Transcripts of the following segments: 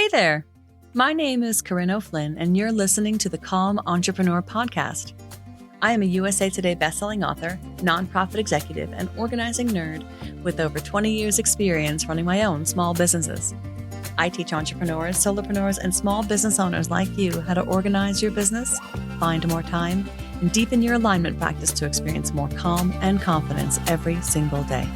Hey there! My name is Corinne O'Flynn, and you're listening to the Calm Entrepreneur Podcast. I am a USA Today bestselling author, nonprofit executive, and organizing nerd with over 20 years' experience running my own small businesses. I teach entrepreneurs, solopreneurs, and small business owners like you how to organize your business, find more time, and deepen your alignment practice to experience more calm and confidence every single day.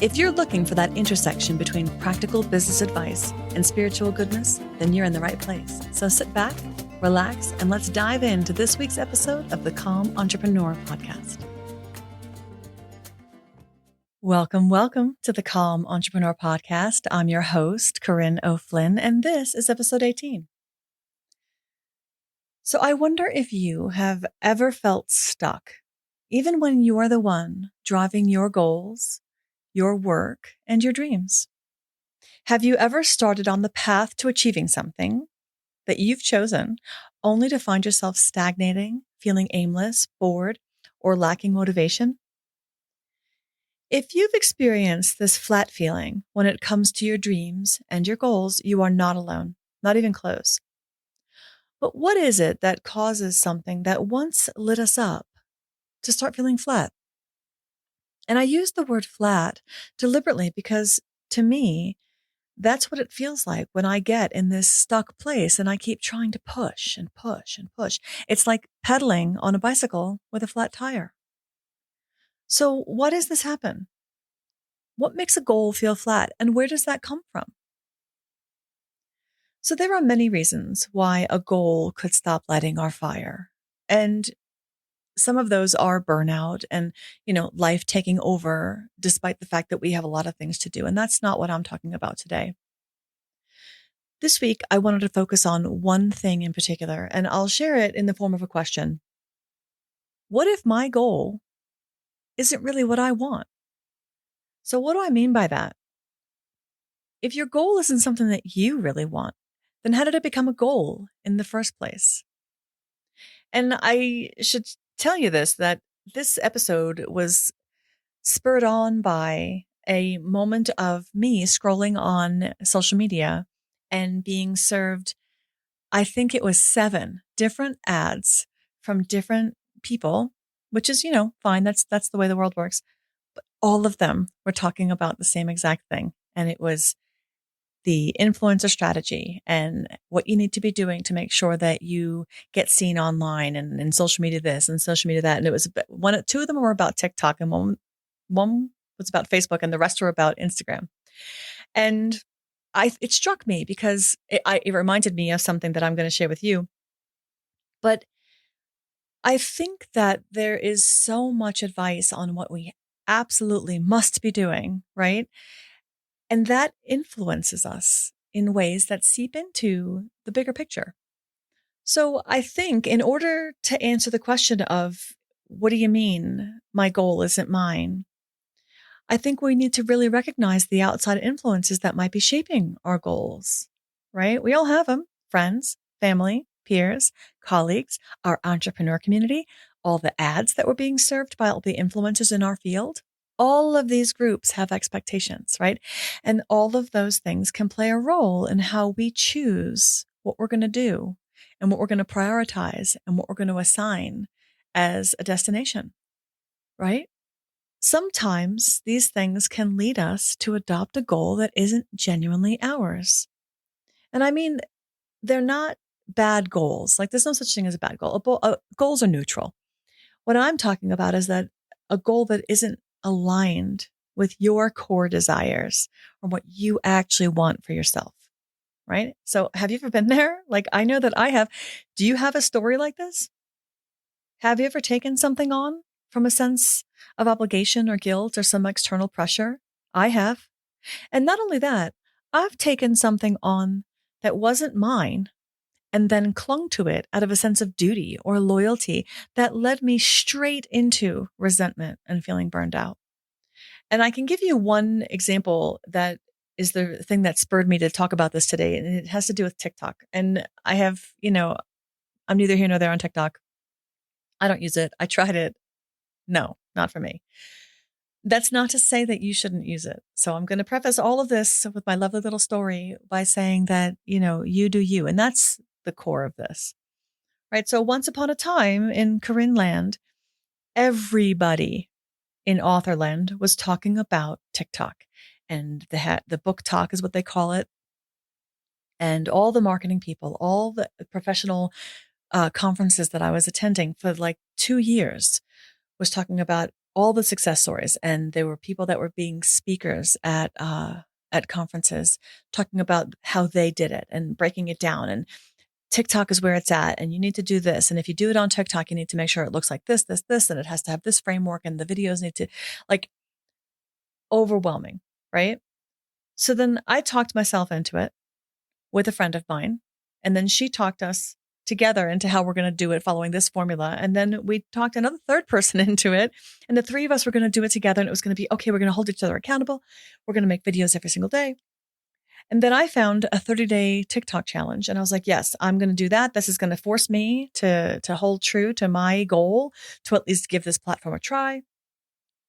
If you're looking for that intersection between practical business advice and spiritual goodness, then you're in the right place. So sit back, relax, and let's dive into this week's episode of the Calm Entrepreneur Podcast. Welcome to the Calm Entrepreneur Podcast. I'm your host, Corinne O'Flynn, and this is episode 18. So I wonder if you have ever felt stuck, even when you are the one driving your goals, your work, and your dreams. Have you ever started on the path to achieving something that you've chosen, only to find yourself stagnating, feeling aimless, bored, or lacking motivation? If you've experienced this flat feeling when it comes to your dreams and your goals, you are not alone, not even close. But what is it that causes something that once lit us up to start feeling flat? And I use the word flat deliberately because, to me, that's what it feels like when I get in this stuck place and I keep trying to push and push and push. It's like pedaling on a bicycle with a flat tire. So why does this happen? What makes a goal feel flat, and where does that come from? So there are many reasons why a goal could stop lighting our fire. And some of those are burnout and, life taking over, despite the fact that we have a lot of things to do. And that's not what I'm talking about today. This week, I wanted to focus on one thing in particular, and I'll share it in the form of a question. What if my goal isn't really what I want? So what do I mean by that? If your goal isn't something that you really want, then how did it become a goal in the first place? And I should tell you that this episode was spurred on by a moment of me scrolling on social media and being served, I think it was 7 different ads from different people, which is, fine. That's the way the world works. But all of them were talking about the same exact thing. And it was the influencer strategy and what you need to be doing to make sure that you get seen online and in social media this and social media that. And it was two of them were about TikTok and one was about Facebook and the rest were about Instagram. And it struck me because it reminded me of something that I'm going to share with you. But I think that there is so much advice on what we absolutely must be doing, right? And that influences us in ways that seep into the bigger picture. So I think in order to answer the question of, what do you mean my goal isn't mine? I think we need to really recognize the outside influences that might be shaping our goals, right? We all have them: friends, family, peers, colleagues, our entrepreneur community, all the ads that were being served by all the influencers in our field. All of these groups have expectations, right? And all of those things can play a role in how we choose what we're going to do and what we're going to prioritize and what we're going to assign as a destination, right? Sometimes these things can lead us to adopt a goal that isn't genuinely ours. And I mean, they're not bad goals. Like, there's no such thing as a bad goal. Goals are neutral. What I'm talking about is that a goal that isn't aligned with your core desires or what you actually want for yourself, right? So have you ever been there? Like, I know that I have. Do you have a story like this? Have you ever taken something on from a sense of obligation or guilt or some external pressure? I have. And not only that, I've taken something on that wasn't mine and then clung to it out of a sense of duty or loyalty that led me straight into resentment and feeling burned out. And I can give you one example that is the thing that spurred me to talk about this today. And it has to do with TikTok. And I have, I'm neither here nor there on TikTok. I don't use it. I tried it. No, not for me. That's not to say that you shouldn't use it. So I'm going to preface all of this with my lovely little story by saying that, you do you. And that's the core of this, right? So once upon a time in Corinne land, everybody in Authorland was talking about TikTok, and the book talk is what they call it. And all the marketing people, all the professional conferences that I was attending for like 2 years was talking about all the success stories. And there were people that were being speakers at conferences talking about how they did it and breaking it down. And TikTok is where it's at. And you need to do this. And if you do it on TikTok, you need to make sure it looks like this, and it has to have this framework. And the videos need to, like, overwhelming, right? So then I talked myself into it with a friend of mine. And then she talked us together into how we're going to do it following this formula. And then we talked another third person into it. And the three of us were going to do it together. And it was going to be, okay, we're going to hold each other accountable. We're going to make videos every single day. And then I found a 30-day TikTok challenge. And I was like, yes, I'm going to do that. This is going to force me to hold true to my goal, to at least give this platform a try.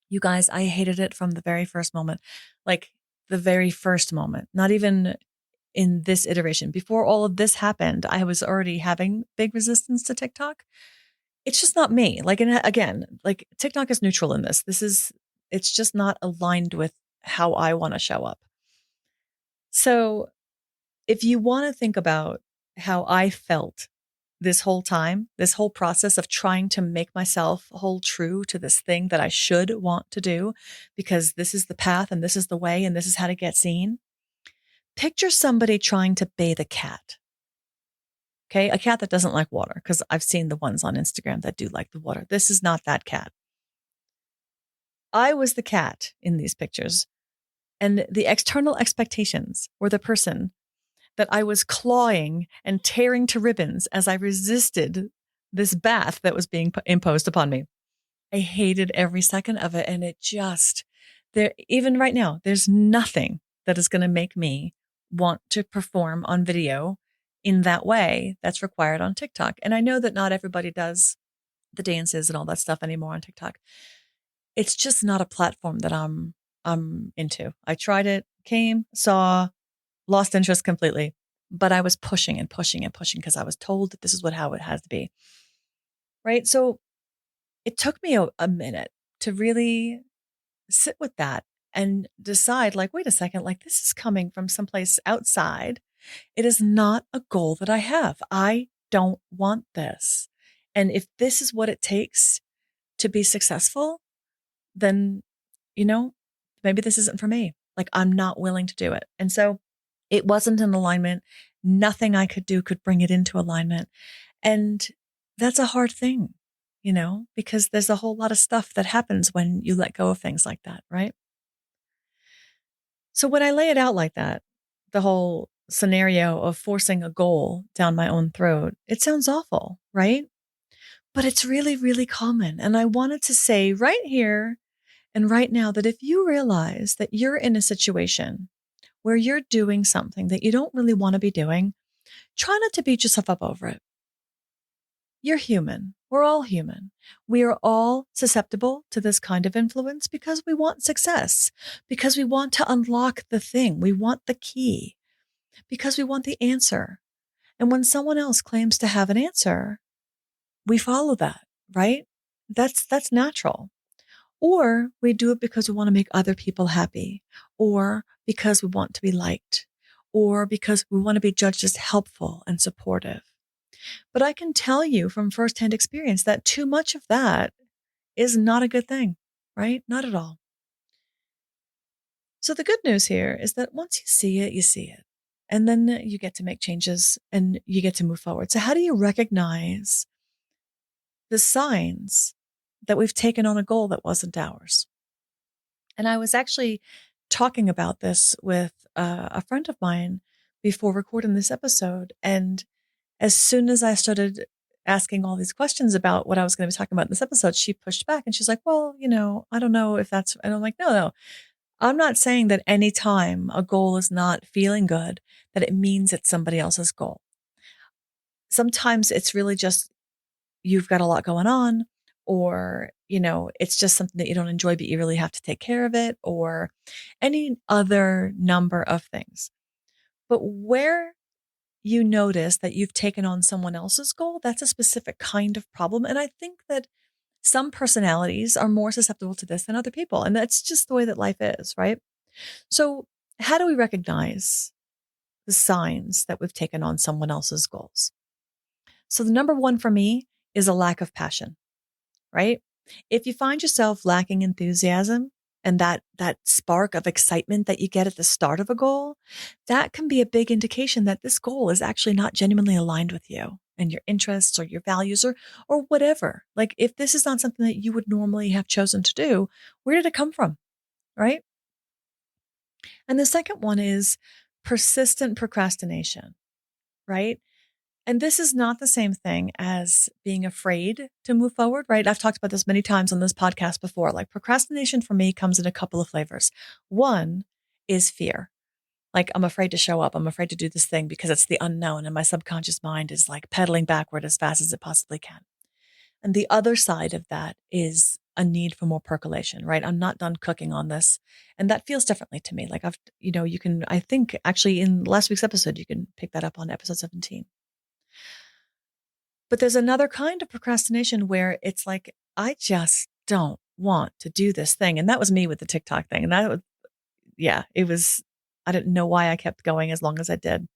You guys, I hated it from the very first moment. Like the very first moment, not even in this iteration. Before all of this happened, I was already having big resistance to TikTok. It's just not me. Like, and again, like TikTok is neutral in this. It's just not aligned with how I want to show up. So if you want to think about how I felt this whole time, this whole process of trying to make myself hold true to this thing that I should want to do, because this is the path and this is the way and this is how to get seen. Picture somebody trying to bathe a cat. Okay. A cat that doesn't like water, because I've seen the ones on Instagram that do like the water. This is not that cat. I was the cat in these pictures, and the external expectations were the person that I was clawing and tearing to ribbons as I resisted this bath that was being imposed upon me. I hated every second of it. And even right now, there's nothing that is going to make me want to perform on video in that way that's required on TikTok. And I know that not everybody does the dances and all that stuff anymore on TikTok. It's just not a platform that I'm into. I tried it, saw, lost interest completely, but I was pushing and pushing and pushing because I was told that this is how it has to be. Right. So it took me a minute to really sit with that and decide, like, wait a second, like this is coming from someplace outside. It is not a goal that I have. I don't want this. And if this is what it takes to be successful, then, maybe this isn't for me. Like, I'm not willing to do it. And so it wasn't in alignment. Nothing I could do could bring it into alignment. And that's a hard thing, because there's a whole lot of stuff that happens when you let go of things like that, right? So when I lay it out like that, the whole scenario of forcing a goal down my own throat, it sounds awful, right? But it's really, really common. And I wanted to say right here and right now that if you realize that you're in a situation where you're doing something that you don't really want to be doing, try not to beat yourself up over it. You're human. We're all human. We are all susceptible to this kind of influence because we want success, because we want to unlock the thing. We want the key, because we want the answer. And when someone else claims to have an answer, we follow that, right? That's natural. Or we do it because we want to make other people happy, or because we want to be liked, or because we want to be judged as helpful and supportive. But I can tell you from firsthand experience that too much of that is not a good thing, right? Not at all. So the good news here is that once you see it, you see it. And then you get to make changes and you get to move forward. So how do you recognize the signs that we've taken on a goal that wasn't ours? And I was actually talking about this with a friend of mine before recording this episode. And as soon as I started asking all these questions about what I was going to be talking about in this episode, she pushed back and she's like, well, I don't know if that's, and I'm like, no, I'm not saying that any time a goal is not feeling good, that it means it's somebody else's goal. Sometimes it's really just, you've got a lot going on, or it's just something that you don't enjoy, but you really have to take care of it, or any other number of things. But where you notice that you've taken on someone else's goal, that's a specific kind of problem. And I think that some personalities are more susceptible to this than other people. And that's just the way that life is, right? So, how do we recognize the signs that we've taken on someone else's goals? So, the number one for me is a lack of passion, right? If you find yourself lacking enthusiasm and that spark of excitement that you get at the start of a goal, that can be a big indication that this goal is actually not genuinely aligned with you and your interests or your values or whatever. Like if this is not something that you would normally have chosen to do, where did it come from? Right? And the second one is persistent procrastination, right? And this is not the same thing as being afraid to move forward, right? I've talked about this many times on this podcast before. Like procrastination for me comes in a couple of flavors. One is fear. Like I'm afraid to show up. I'm afraid to do this thing because it's the unknown and my subconscious mind is like pedaling backward as fast as it possibly can. And the other side of that is a need for more percolation, right? I'm not done cooking on this. And that feels differently to me. Like you can, I think actually in last week's episode, you can pick that up on episode 17. But there's another kind of procrastination where it's like, I just don't want to do this thing. And that was me with the TikTok thing. And that was, yeah, it was, I didn't know why I kept going as long as I did.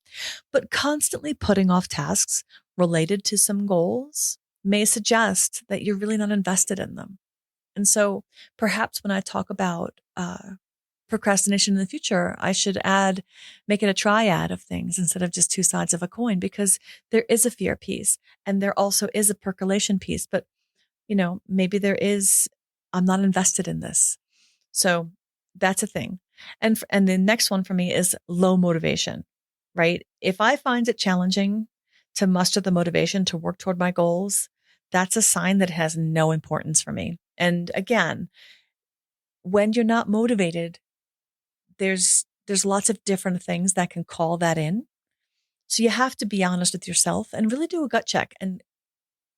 But constantly putting off tasks related to some goals may suggest that you're really not invested in them. And so perhaps when I talk about procrastination in the future, I should make it a triad of things instead of just two sides of a coin, because there is a fear piece and there also is a percolation piece. But, maybe I'm not invested in this. So that's a thing. And the next one for me is low motivation, right? If I find it challenging to muster the motivation to work toward my goals, that's a sign that it has no importance for me. And again, when you're not motivated, there's lots of different things that can call that in. So you have to be honest with yourself and really do a gut check and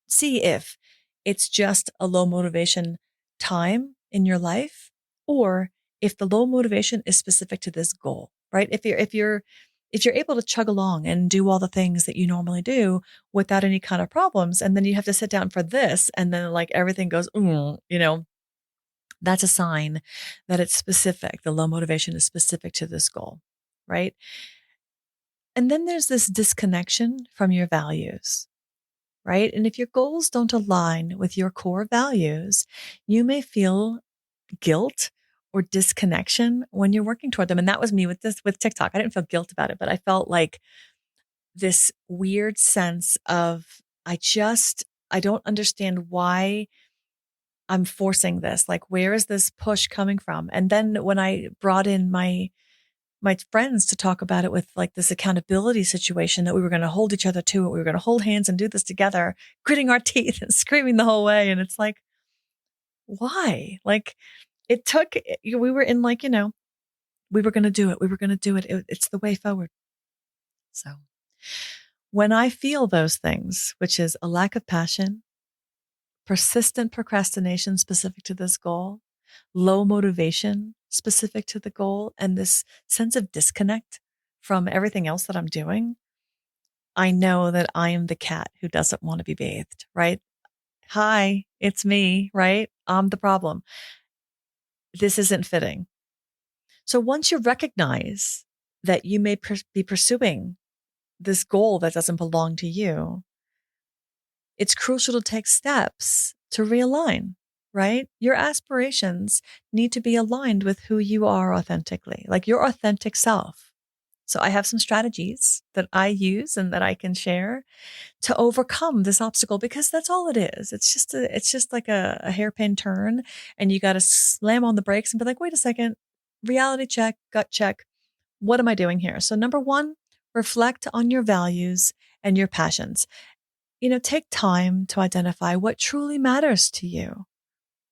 see if it's just a low motivation time in your life, or if the low motivation is specific to this goal, right? If you're able to chug along and do all the things that you normally do without any kind of problems, and then you have to sit down for this, and then like everything goes, that's a sign that it's specific. The low motivation is specific to this goal, right? And then there's this disconnection from your values, right? And if your goals don't align with your core values, you may feel guilt or disconnection when you're working toward them. And that was me with TikTok. I didn't feel guilt about it, but I felt like this weird sense of, I don't understand why I'm forcing this. Like, where is this push coming from? And then when I brought in my friends to talk about it with like this accountability situation that we were going to hold each other to it. We were going to hold hands and do this together, gritting our teeth and screaming the whole way. And it's like, why? Like we were in like, we were going to do it. We were going to do it. It's the way forward. So when I feel those things, which is a lack of passion, persistent procrastination specific to this goal, low motivation specific to the goal, and this sense of disconnect from everything else that I'm doing, I know that I am the cat who doesn't want to be bathed, right? Hi, it's me, right? I'm the problem. This isn't fitting. So once you recognize that you may be pursuing this goal that doesn't belong to you, it's crucial to take steps to realign, right? Your aspirations need to be aligned with who you are authentically, like your authentic self. So I have some strategies that I use and that I can share to overcome this obstacle, because that's all it is. It's just like a hairpin turn, and you got to slam on the brakes and be like, wait a second, reality check, gut check. What am I doing here? So number one, reflect on your values and your passions. Take time to identify what truly matters to you.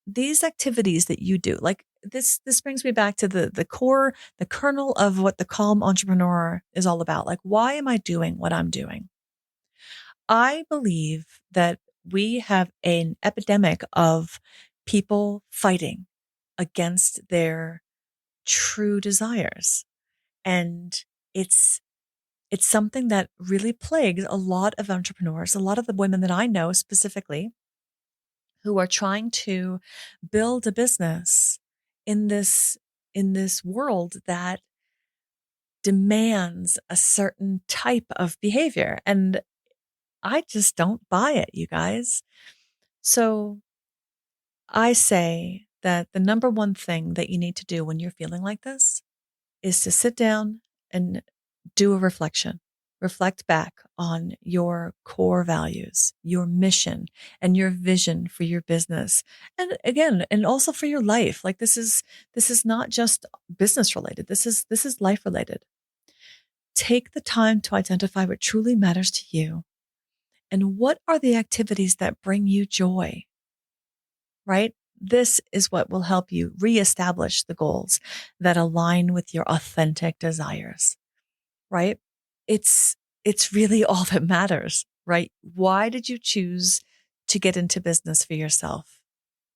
These activities that you do, like this brings me back to the core, the kernel of what the calm entrepreneur is all about. Like, why am I doing what I'm doing? I believe that we have an epidemic of people fighting against their true desires. And it's it's something that really plagues a lot of entrepreneurs, a lot of the women that I know specifically, who are trying to build a business in this world that demands a certain type of behavior. And I just don't buy it, you guys. So I say that the number one thing that you need to do when you're feeling like this is to sit down and do a reflection. Reflect back on your core values, your mission, and your vision for your business. And again, and also for your life. Like this is not just business related. This is life related. Take the time to identify what truly matters to you and what are the activities that bring you joy, right? This is what will help you reestablish the goals that align with your authentic desires, right? It's it's really all that matters, right? Why did you choose to get into business for yourself?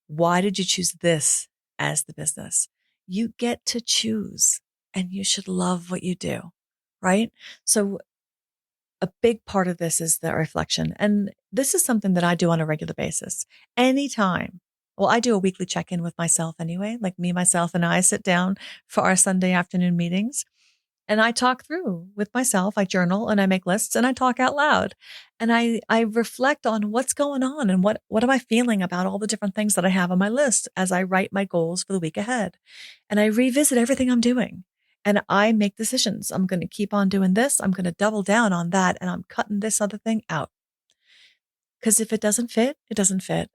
Why did you choose this as the business? You get to choose and you should love what you do, right? So a big part of this is the reflection. And this is something that I do on a regular basis. Anytime. Well, I do a weekly check in with myself anyway, like me, myself, and I sit down for our Sunday afternoon meetings. And I talk through with myself. I journal and I make lists and I talk out loud. And I reflect on what's going on and what am I feeling about all the different things that I have on my list as I write my goals for the week ahead. And I revisit everything I'm doing. And I make decisions. I'm going to keep on doing this. I'm going to double down on that. And I'm cutting this other thing out. Because if it doesn't fit, it doesn't fit.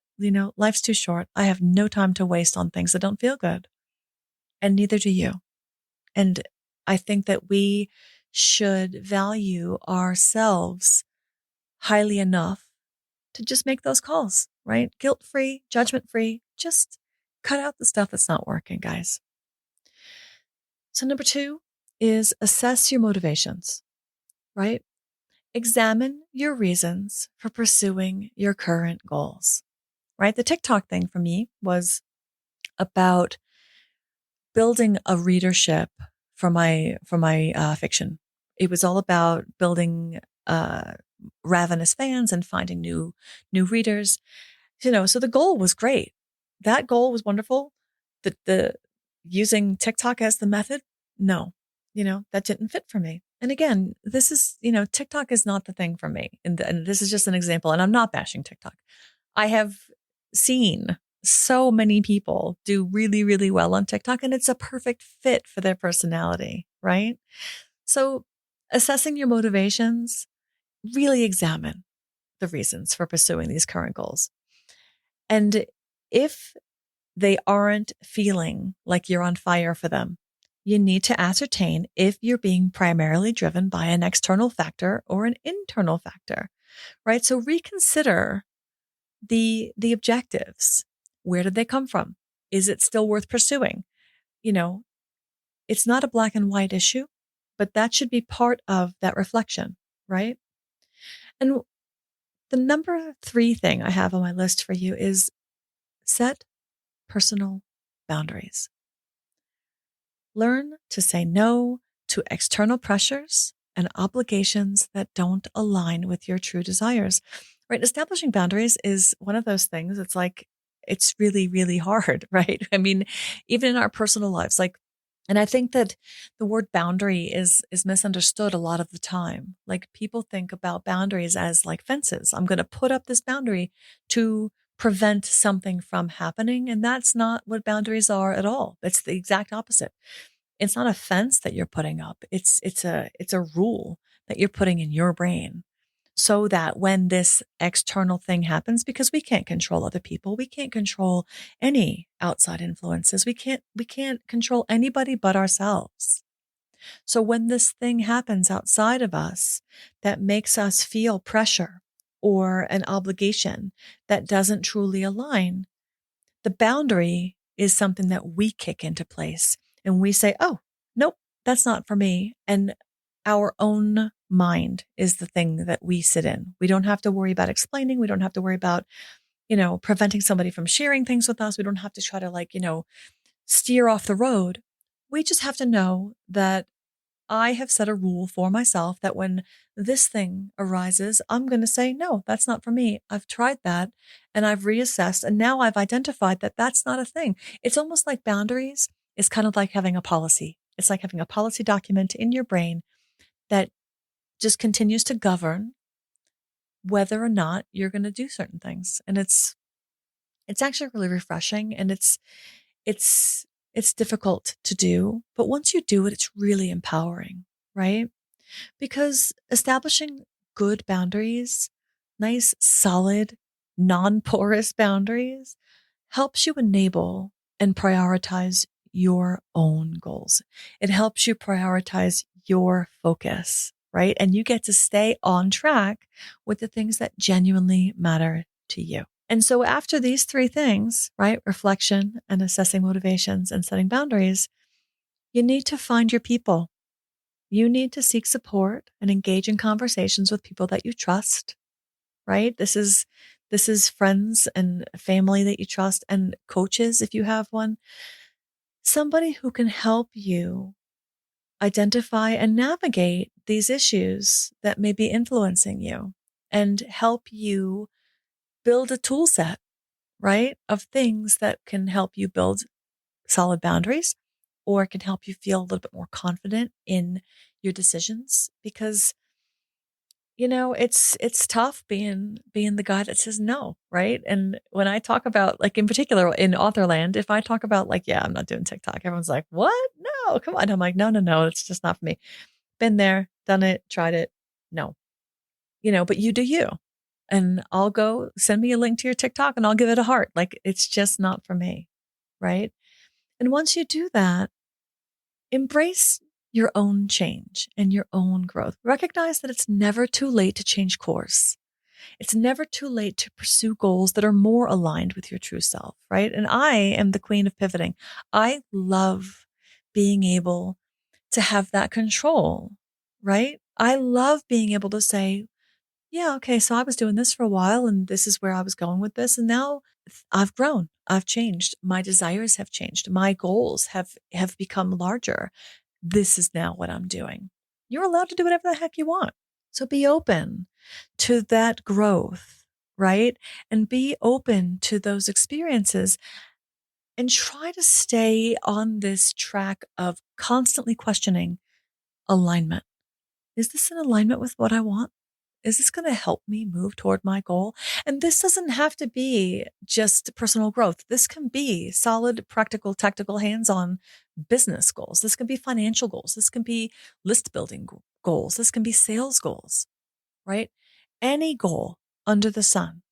Life's too short. I have no time to waste on things that don't feel good. And neither do you. And I think that we should value ourselves highly enough to just make those calls, right? Guilt free, judgment free. Just cut out the stuff that's not working, guys. So, number 2 is assess your motivations, right? Examine your reasons for pursuing your current goals, right? The TikTok thing for me was about building a readership for my fiction. It was all about building uh, ravenous fans and finding new readers. So the goal was great. That goal was wonderful. The using TikTok as the method, no, that didn't fit for me. And again, this is TikTok is not the thing for me. And this is just an example. And I'm not bashing TikTok. I have seen so many people do really, really well on TikTok, and it's a perfect fit for their personality, right? So assessing your motivations, really examine the reasons for pursuing these current goals. And if they aren't feeling like you're on fire for them, you need to ascertain if you're being primarily driven by an external factor or an internal factor, right? So reconsider the objectives. Where did they come from? Is it still worth pursuing? You know, it's not a black and white issue, but that should be part of that reflection, right? And the number 3 thing I have on my list for you is set personal boundaries. Learn to say no to external pressures and obligations that don't align with your true desires. Right? Establishing boundaries is one of those things. It's like, it's really, really hard, right? I mean, even in our personal lives, like, and I think that the word boundary is misunderstood a lot of the time. Like people think about boundaries as like fences. I'm going to put up this boundary to prevent something from happening. And that's not what boundaries are at all. It's the exact opposite. It's not a fence that you're putting up. It's a rule that you're putting in your brain so that when this external thing happens, because we can't control other people, we can't control any outside influences. We can't control anybody but ourselves. So when this thing happens outside of us that makes us feel pressure or an obligation that doesn't truly align, the boundary is something that we kick into place and we say, oh, nope, that's not for me. And our own mind is the thing that we sit in. We don't have to worry about explaining. We don't have to worry about, preventing somebody from sharing things with us. We don't have to try to steer off the road. We just have to know that I have set a rule for myself that when this thing arises, I'm going to say, no, that's not for me. I've tried that and I've reassessed. And now I've identified that that's not a thing. It's almost like boundaries. It's kind of like having a policy. It's like having a policy document in your brain that just continues to govern whether or not you're going to do certain things. And it's actually really refreshing, and it's difficult to do, but once you do it, it's really empowering, right? Because establishing good boundaries, nice, solid, non-porous boundaries, helps you enable and prioritize your own goals. It helps you prioritize your focus, right? And you get to stay on track with the things that genuinely matter to you. And so after these three things, right? Reflection and assessing motivations and setting boundaries, you need to find your people. You need to seek support and engage in conversations with people that you trust, right? This is friends and family that you trust, and coaches if you have one. Somebody who can help you identify and navigate these issues that may be influencing you and help you build a tool set, right, of things that can help you build solid boundaries, or can help you feel a little bit more confident in your decisions. Because it's tough being the guy that says no, right? And when I talk about, like, in particular in authorland, if I talk about, like, yeah, I'm not doing TikTok, everyone's like, what? No, come on. I'm like, no, it's just not for me. Been there, done it, tried it. No, but you do you. And I'll go send me a link to your TikTok and I'll give it a heart. Like, it's just not for me, right? And once you do that, embrace your own change and your own growth. Recognize that it's never too late to change course. It's never too late to pursue goals that are more aligned with your true self, right? And I am the queen of pivoting. I love being able to have that control, right? I love being able to say, yeah, okay, so I was doing this for a while and this is where I was going with this. And now I've grown. I've changed. My desires have changed. My goals have become larger. This is now what I'm doing. You're allowed to do whatever the heck you want. So be open to that growth, right? And be open to those experiences and try to stay on this track of constantly questioning alignment. Is this in alignment with what I want? Is this going to help me move toward my goal? And this doesn't have to be just personal growth. This can be solid, practical, tactical, hands-on business goals. This can be financial goals. This can be list building goals. This can be sales goals, right? Any goal under the sun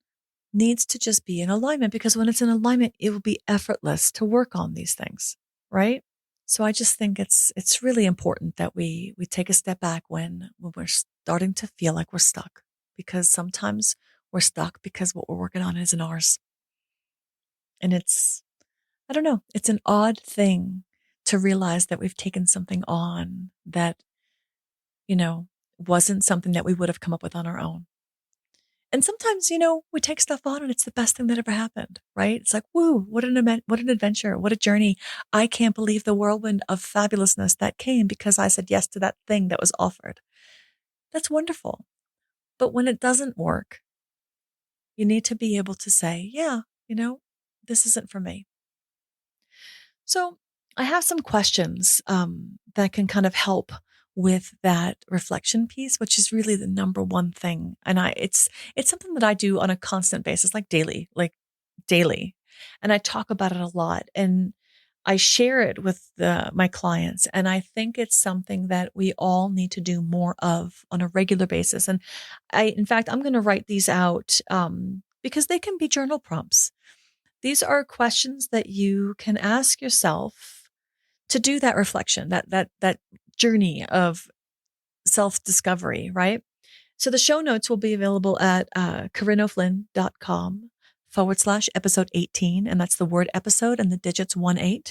needs to just be in alignment, because when it's in alignment, it will be effortless to work on these things, right? So I just think it's really important that we take a step back when we're starting to feel like we're stuck, because sometimes we're stuck because what we're working on isn't ours. And I don't know, it's an odd thing to realize that we've taken something on that, you know, wasn't something that we would have come up with on our own. And sometimes, we take stuff on and it's the best thing that ever happened, right? It's like, woo, what an adventure, what a journey. I can't believe the whirlwind of fabulousness that came because I said yes to that thing that was offered. That's wonderful. But when it doesn't work, you need to be able to say, yeah, this isn't for me. So I have some questions that can kind of help with that reflection piece, which is really the number one thing. And it's something that I do on a constant basis, like daily. And I talk about it a lot and I share it with my clients. And I think it's something that we all need to do more of on a regular basis. And in fact, I'm going to write these out because they can be journal prompts. These are questions that you can ask yourself to do that reflection, that journey of self-discovery, right? So the show notes will be available at CorinneO'Flynn.com/episode 18. And that's the word episode and the digits 18.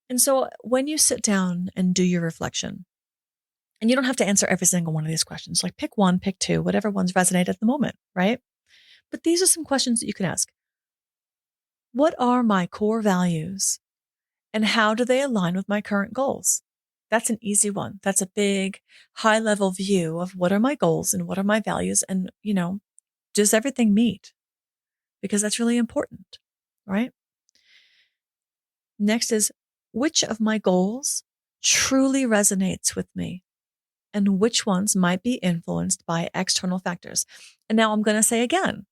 And so when you sit down and do your reflection, and you don't have to answer every single one of these questions, like pick one, pick two, whatever ones resonate at the moment, right? But these are some questions that you can ask. What are my core values and how do they align with my current goals? That's an easy one. That's a big, high level view of what are my goals and what are my values and, does everything meet? Because that's really important, right? Next is which of my goals truly resonates with me and which ones might be influenced by external factors. And now I'm going to say again,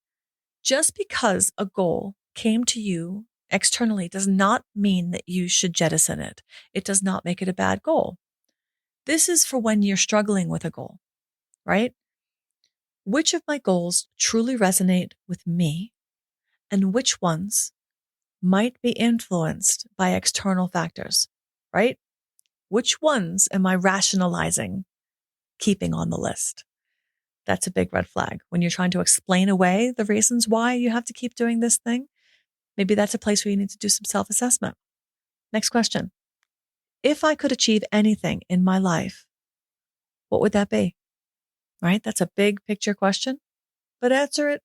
just because a goal came to you externally does not mean that you should jettison it. It does not make it a bad goal. This is for when you're struggling with a goal, right? Which of my goals truly resonate with me and which ones might be influenced by external factors, right? Which ones am I rationalizing keeping on the list? That's a big red flag. When you're trying to explain away the reasons why you have to keep doing this thing, maybe that's a place where you need to do some self-assessment. Next question. If I could achieve anything in my life, what would that be? Right? That's a big picture question, but answer it.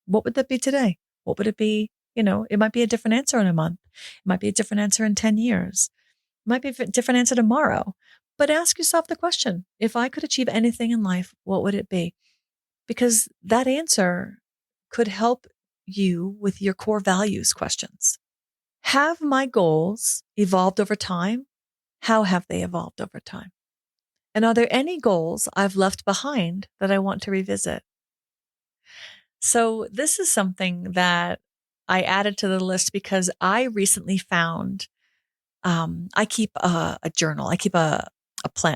What would that be today? What would it be? It might be a different answer in a month. It might be a different answer in 10 years. It might be a different answer tomorrow. But ask yourself the question, if I could achieve anything in life, what would it be? Because that answer could help you with your core values questions. Have my goals evolved over time? How have they evolved over time? And are there any goals I've left behind that I want to revisit? So this is something that I added to the list because I recently found, I keep a journal. I keep a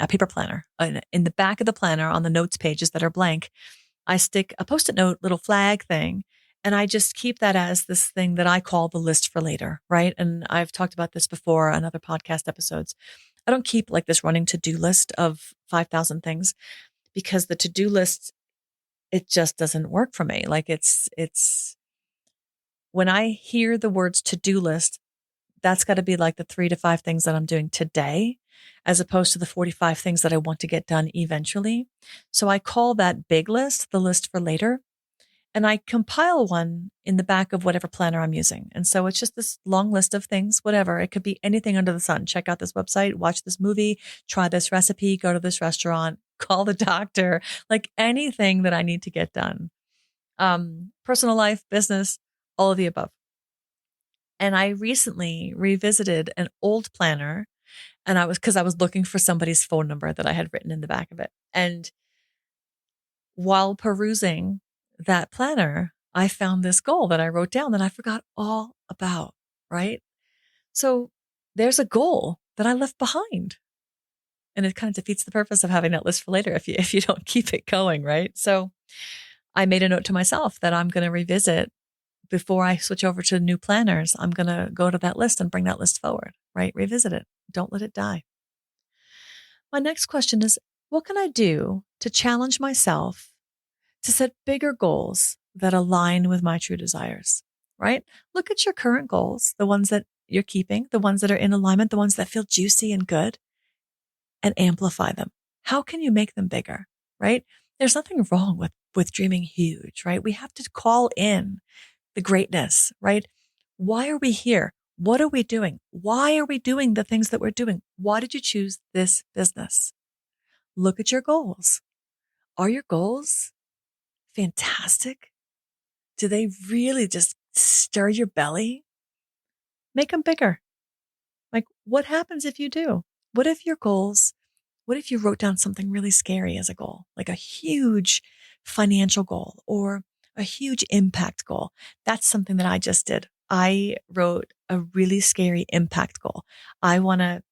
paper planner. In the back of the planner on the notes pages that are blank, I stick a Post-it note little flag thing. And I just keep that as this thing that I call the list for later, right? And I've talked about this before on other podcast episodes. I don't keep like this running to-do list of 5,000 things because the to-do list, it just doesn't work for me. Like it's when I hear the words to-do list, that's got to be like the 3 to 5 things that I'm doing today, as opposed to the 45 things that I want to get done eventually. So I call that big list the list for later. And I compile one in the back of whatever planner I'm using. And so it's just this long list of things, whatever. It could be anything under the sun. Check out this website, watch this movie, try this recipe, go to this restaurant, call the doctor, like anything that I need to get done. Personal life, business, all of the above. And I recently revisited an old planner and because I was looking for somebody's phone number that I had written in the back of it. And while perusing that planner, I found this goal that I wrote down that I forgot all about, right? So there's a goal that I left behind. And it kind of defeats the purpose of having that list for later if you don't keep it going, right? So I made a note to myself that I'm going to revisit before I switch over to new planners. I'm going to go to that list and bring that list forward, right? Revisit it. Don't let it die. My next question is, what can I do to challenge myself to set bigger goals that align with my true desires, right? Look at your current goals, the ones that you're keeping, the ones that are in alignment, the ones that feel juicy and good, and amplify them. How can you make them bigger, right? There's nothing wrong with dreaming huge, right? We have to call in the greatness, right? Why are we here? What are we doing? Why are we doing the things that we're doing? Why did you choose this business? Look at your goals. Are your goals fantastic? Do they really just stir your belly? Make them bigger. Like, what happens if you do? What if you wrote down something really scary as a goal, like a huge financial goal or a huge impact goal? That's something that I just did. I wrote a really scary impact goal. I want to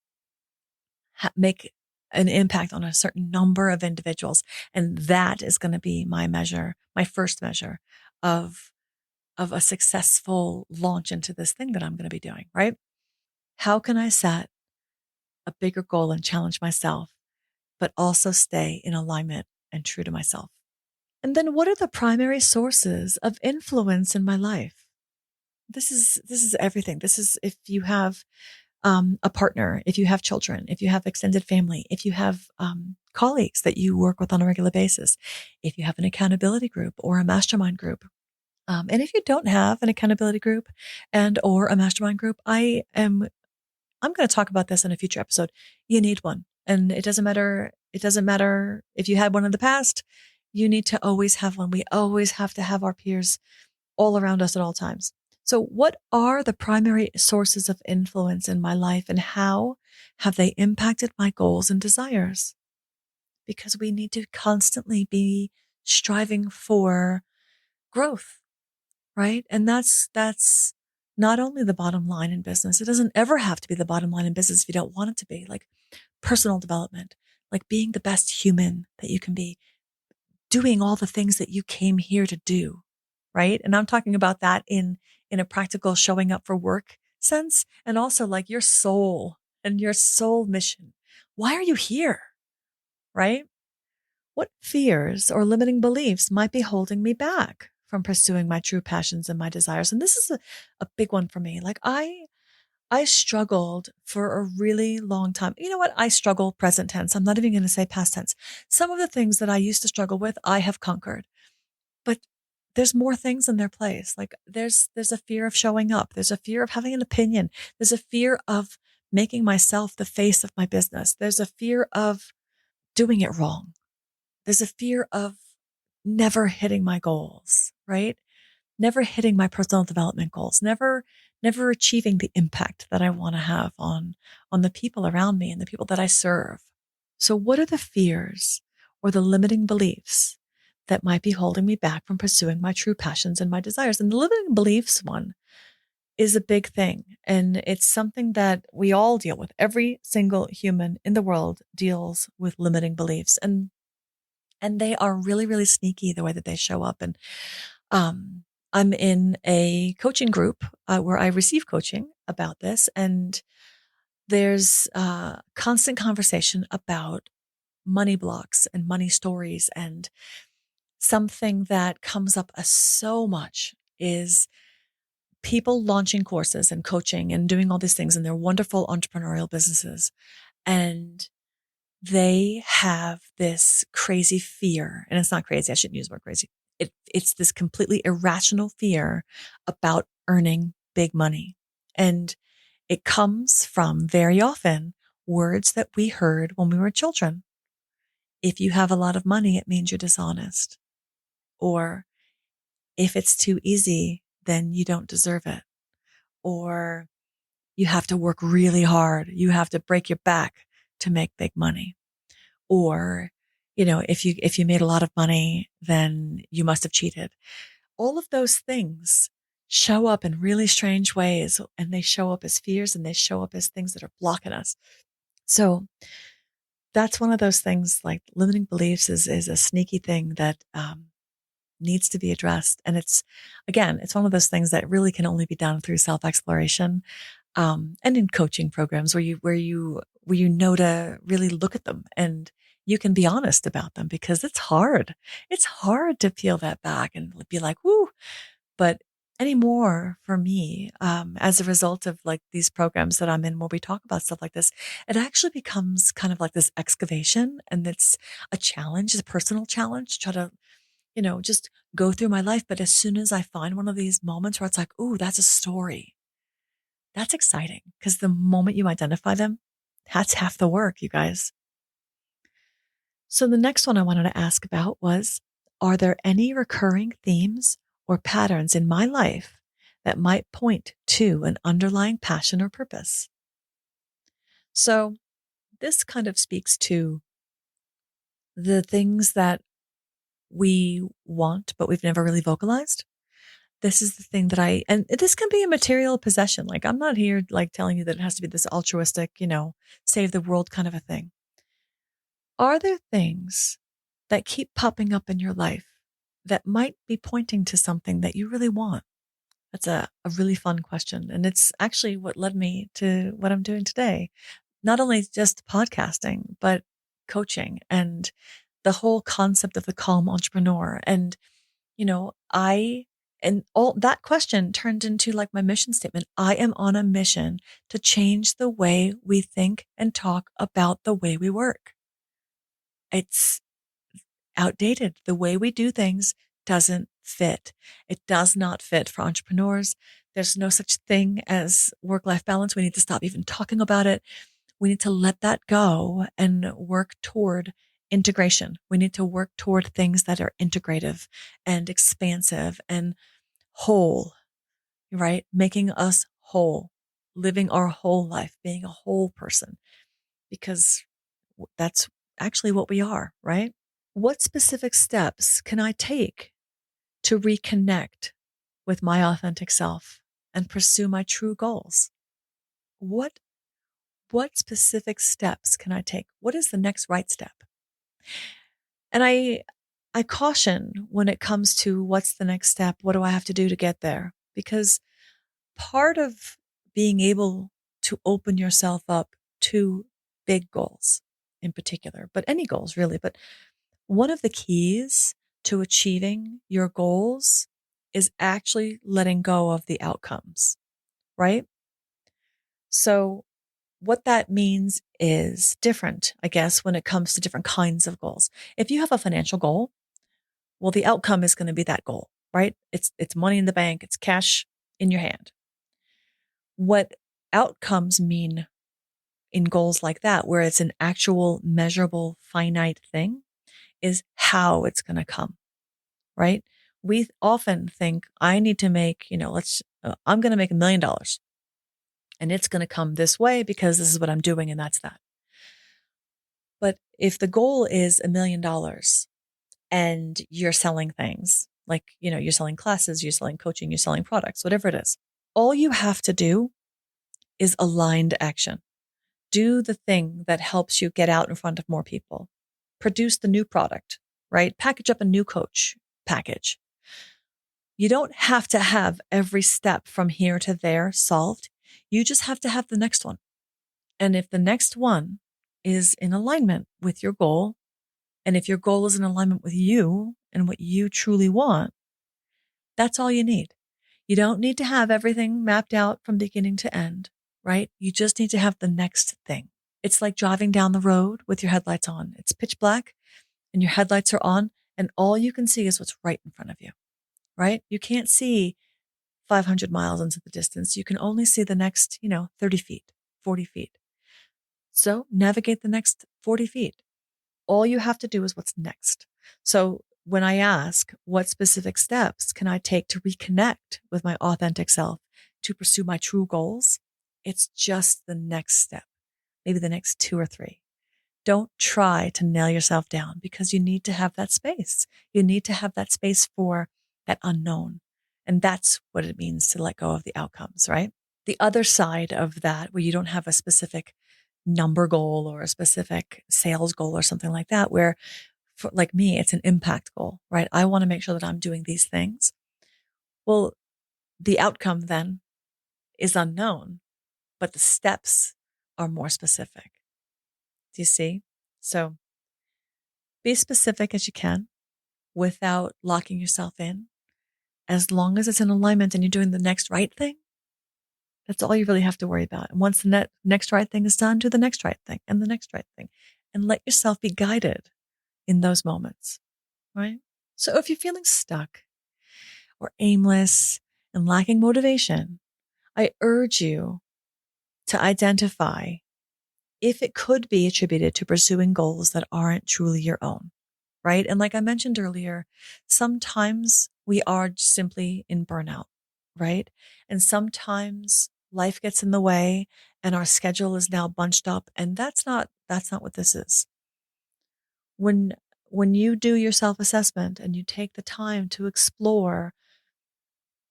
make an impact on a certain number of individuals. And that is going to be my measure, my first measure of a successful launch into this thing that I'm going to be doing, right? How can I set a bigger goal and challenge myself, but also stay in alignment and true to myself? And then what are the primary sources of influence in my life? This is everything. This is if you have a partner, if you have children, if you have extended family, if you have colleagues that you work with on a regular basis, if you have an accountability group or a mastermind group, And if you don't have an accountability group and or a mastermind group, I'm going to talk about this in a future episode. You need one. And it doesn't matter. It doesn't matter if you had one in the past. You need to always have one. We always have to have our peers all around us at all times. So what are the primary sources of influence in my life and how have they impacted my goals and desires? Because we need to constantly be striving for growth, right? And that's not only the bottom line in business. It doesn't ever have to be the bottom line in business if you don't want it to be. Like personal development, like being the best human that you can be, doing all the things that you came here to do, right? And I'm talking about that in a practical showing up for work sense, and also like your soul and your soul mission. Why are you here? Right? What fears or limiting beliefs might be holding me back from pursuing my true passions and my desires? And this is a big one for me. Like I struggled for a really long time. You know what? I struggle present tense. I'm not even going to say past tense. Some of the things that I used to struggle with, I have conquered, but there's more things in their place. Like there's a fear of showing up. There's a fear of having an opinion. There's a fear of making myself the face of my business. There's a fear of doing it wrong. There's a fear of never hitting my goals, right? Never hitting my personal development goals, never achieving the impact that I want to have on the people around me and the people that I serve. So what are the fears or the limiting beliefs that might be holding me back from pursuing my true passions and my desires? And the limiting beliefs one is a big thing. And it's something that we all deal with. Every single human in the world deals with limiting beliefs. And they are really, really sneaky the way that they show up. And I'm in a coaching group where I receive coaching about this. And there's constant conversation about money blocks and money stories. And something that comes up so much is people launching courses and coaching and doing all these things in their wonderful entrepreneurial businesses. And they have this crazy fear, and it's not crazy. I shouldn't use the word crazy. It's this completely irrational fear about earning big money. And it comes from very often words that we heard when we were children. If you have a lot of money, it means you're dishonest. Or if it's too easy, then you don't deserve it. Or you have to work really hard. You have to break your back to make big money. Or, if you made a lot of money, then you must have cheated. All of those things show up in really strange ways, and they show up as fears, and they show up as things that are blocking us. So that's one of those things. Like limiting beliefs is a sneaky thing that needs to be addressed. And it's one of those things that really can only be done through self exploration. And in coaching programs where you know to really look at them and you can be honest about them, because it's hard. It's hard to peel that back and be like, woo. But anymore for me, as a result of like these programs that I'm in where we talk about stuff like this, it actually becomes kind of like this excavation, and it's a challenge, a personal challenge to try to, just go through my life. But as soon as I find one of these moments where it's like, ooh, that's a story, that's exciting, because the moment you identify them, that's half the work, you guys. So the next one I wanted to ask about was, are there any recurring themes or patterns in my life that might point to an underlying passion or purpose? So this kind of speaks to the things that we want, but we've never really vocalized. This is the thing that and this can be a material possession. Like I'm not here like telling you that it has to be this altruistic, save the world kind of a thing. Are there things that keep popping up in your life that might be pointing to something that you really want? That's a really fun question. And it's actually what led me to what I'm doing today. Not only just podcasting, but coaching and the whole concept of the calm entrepreneur. And and all that question turned into like my mission statement. I am on a mission to change the way we think and talk about the way we work. It's outdated. The way we do things doesn't fit. It does not fit for entrepreneurs. There's no such thing as work-life balance. We need to stop even talking about it. We need to let that go and work toward integration. We need to work toward things that are integrative and expansive and whole, right? Making us whole, living our whole life, being a whole person, because that's actually what we are, right? What specific steps can I take to reconnect with my authentic self and pursue my true goals? What what specific steps can I take? What is the next right step? And I caution when it comes to what's the next step? What do I have to do to get there? Because part of being able to open yourself up to big goals in particular, but any goals really, but one of the keys to achieving your goals is actually letting go of the outcomes, right? So what that means is different, I guess, when it comes to different kinds of goals. If you have a financial goal, well, the outcome is going to be that goal, right? It's money in the bank, it's cash in your hand. What outcomes mean in goals like that, where it's an actual measurable finite thing, is how it's going to come, right? We often think I need to make, I'm going to make $1 million and it's going to come this way because this is what I'm doing and that's that. But if the goal is $1 million and you're selling things like, you're selling classes, you're selling coaching, you're selling products, whatever it is, all you have to do is aligned action. Do the thing that helps you get out in front of more people. Produce the new product, right? Package up a new coach package. You don't have to have every step from here to there solved. You just have to have the next one. And if the next one is in alignment with your goal, and if your goal is in alignment with you and what you truly want, that's all you need. You don't need to have everything mapped out from beginning to end, right? You just need to have the next thing. It's like driving down the road with your headlights on. It's pitch black and your headlights are on and all you can see is what's right in front of you, right? You can't see 500 miles into the distance. You can only see the next, 30 feet, 40 feet. So navigate the next 40 feet. All you have to do is what's next. So when I ask, what specific steps can I take to reconnect with my authentic self to pursue my true goals? It's just the next step, maybe the next 2 or 3. Don't try to nail yourself down because you need to have that space. You need to have that space for that unknown. And that's what it means to let go of the outcomes, right? The other side of that, where you don't have a specific number goal or a specific sales goal or something like that, where for like me, it's an impact goal, right? I want to make sure that I'm doing these things. Well, the outcome then is unknown, but the steps are more specific. Do you see? So be specific as you can without locking yourself in. As long as it's in alignment and you're doing the next right thing, that's all you really have to worry about. And once the next right thing is done, do the next right thing and the next right thing and let yourself be guided in those moments, right? So if you're feeling stuck or aimless and lacking motivation, I urge you to identify if it could be attributed to pursuing goals that aren't truly your own, right? And like I mentioned earlier, sometimes we are simply in burnout, right? And sometimes life gets in the way and our schedule is now bunched up. And that's not what this is. When you do your self-assessment and you take the time to explore,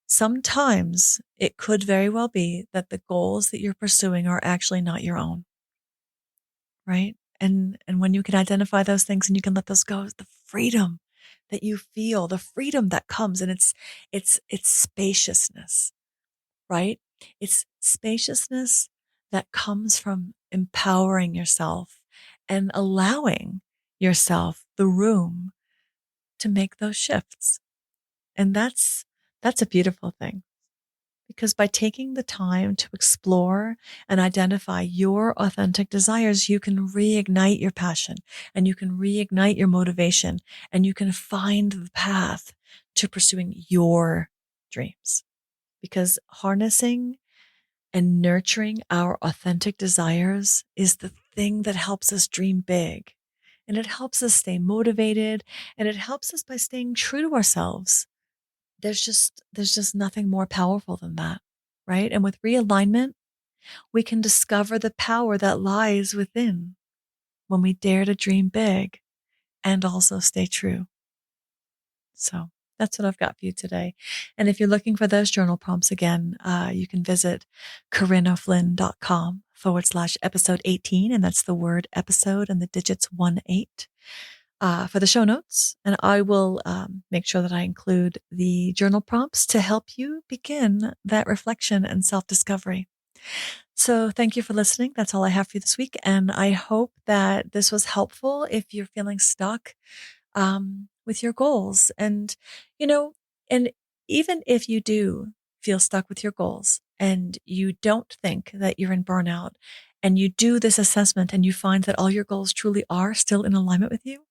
sometimes it could very well be that the goals that you're pursuing are actually not your own, right? And when you can identify those things and you can let those go, the freedom that you feel, the freedom that comes, and it's spaciousness, right? It's spaciousness that comes from empowering yourself and allowing yourself the room to make those shifts. And that's a beautiful thing. Because by taking the time to explore and identify your authentic desires, you can reignite your passion and you can reignite your motivation and you can find the path to pursuing your dreams. Because harnessing and nurturing our authentic desires is the thing that helps us dream big. And it helps us stay motivated, and it helps us by staying true to ourselves. There's just nothing more powerful than that, right? And with realignment, we can discover the power that lies within when we dare to dream big and also stay true. So that's what I've got for you today. And if you're looking for those journal prompts again, you can visit CorinnaFlynn.com/episode 18. And that's the word episode and the digits 18 for the show notes. And I will make sure that I include the journal prompts to help you begin that reflection and self-discovery. So thank you for listening. That's all I have for you this week. And I hope that this was helpful if you're feeling stuck with your goals. And, and even if you do feel stuck with your goals and you don't think that you're in burnout and you do this assessment and you find that all your goals truly are still in alignment with you,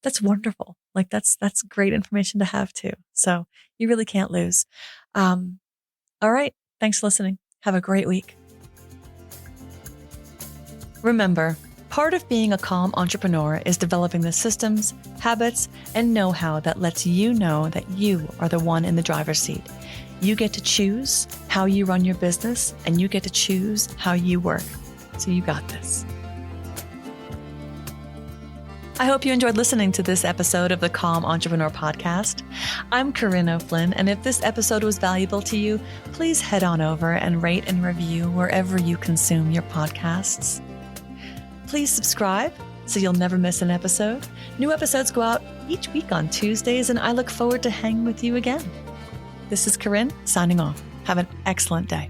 that's wonderful. Like that's great information to have too. So you really can't lose. All right. Thanks for listening. Have a great week. Remember, part of being a calm entrepreneur is developing the systems, habits, and know-how that lets you know that you are the one in the driver's seat. You get to choose how you run your business, and you get to choose how you work. So you got this. I hope you enjoyed listening to this episode of the Calm Entrepreneur Podcast. I'm Corinna Flynn, and if this episode was valuable to you, please head on over and rate and review wherever you consume your podcasts. Please subscribe so you'll never miss an episode. New episodes go out each week on Tuesdays, and I look forward to hanging with you again. This is Corinne signing off. Have an excellent day.